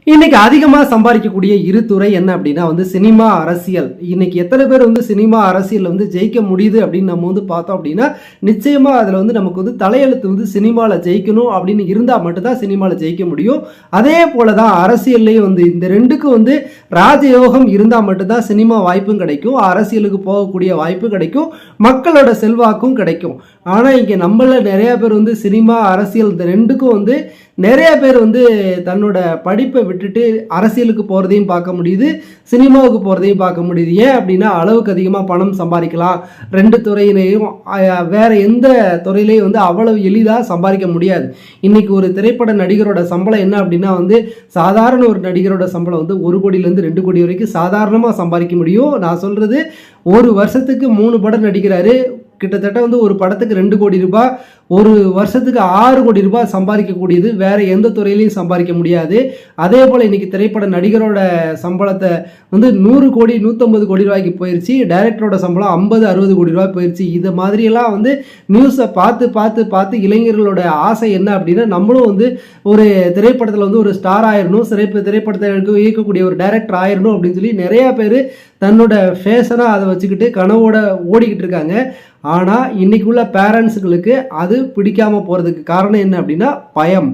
இன்னைக்கு அதிகமாக சம்பாதிக்கக்கூடிய இரு துறை என்ன அப்படின்னா சினிமா, அரசியல். இன்னைக்கு எத்தனை பேர் சினிமா, அரசியல் ஜெயிக்க முடியுது அப்படின்னு நம்ம பார்த்தோம் அப்படின்னா, நிச்சயமா அதில் நமக்கு தலையெழுத்து சினிமாவில் ஜெயிக்கணும் அப்படின்னு இருந்தால் மட்டும்தான் சினிமாவில் ஜெயிக்க முடியும். அதே போல தான் அரசியல்லையும் இந்த ரெண்டுக்கும் ராஜயோகம் இருந்தால் மட்டும்தான் சினிமா வாய்ப்பும் கிடைக்கும், அரசியலுக்கு போகக்கூடிய வாய்ப்பு கிடைக்கும், மக்களோட செல்வாக்கும் கிடைக்கும். ஆனால் இங்கே நம்மள நிறைய பேர் சினிமா, அரசியல் இந்த ரெண்டுக்கும் நிறைய பேர் தன்னோட படிப்பை விட்டுட்டு அரசியலுக்கு போகிறதையும் பார்க்க முடியுது, சினிமாவுக்கு போகிறதையும் பார்க்க முடியுது. ஏன் அப்படின்னா அளவுக்கு அதிகமாக பணம் சம்பாதிக்கலாம். ரெண்டு துறையிலையும் வேற எந்த துறையிலையும் அவ்வளவு எளிதாக சம்பாதிக்க முடியாது. இன்னைக்கு ஒரு திரைப்பட நடிகரோட சம்பளம் என்ன அப்படின்னா சாதாரண ஒரு நடிகரோட சம்பளம் 1 கோடியிலேருந்து 2 கோடி வரைக்கும் சாதாரணமாக சம்பாதிக்க முடியும். நான் சொல்கிறது ஒரு வருஷத்துக்கு 3 படம் நடிக்கிறாரு, கிட்டத்தட்ட ஒரு படத்துக்கு 2 கோடி ரூபாய், ஒரு வருஷத்துக்கு 6 கோடி ரூபாய் சம்பாதிக்கக்கூடியது வேற எந்த துறையிலையும் சம்பாதிக்க முடியாது. அதே போல் இன்னைக்கு திரைப்பட நடிகரோட சம்பளத்தை 100 கோடி 150 கோடி ரூபாய்க்கு போயிடுச்சு, டைரக்டரோட சம்பளம் 50-60 கோடி ரூபாய் போயிடுச்சு. இது மாதிரியெல்லாம் நியூஸை பார்த்து பார்த்து பார்த்து இளைஞர்களோட ஆசை என்ன அப்படின்னா நம்மளும் ஒரு திரைப்படத்தில் ஒரு ஸ்டார் ஆயிடணும், திரைப்படத்தை இயக்கக்கூடிய ஒரு டைரக்டர் ஆயிடணும் அப்படின்னு சொல்லி நிறைய பேர் தன்னோட ஃபேஷனாக அதை வச்சுக்கிட்டு கனவோட ஓடிக்கிட்டு இருக்காங்க. ஆனால் இன்னைக்கு உள்ள பேரண்ட்ஸுகளுக்கு அது பிடிக்காம போகிறதுக்கு காரணம் என்ன அப்படின்னா பயம்.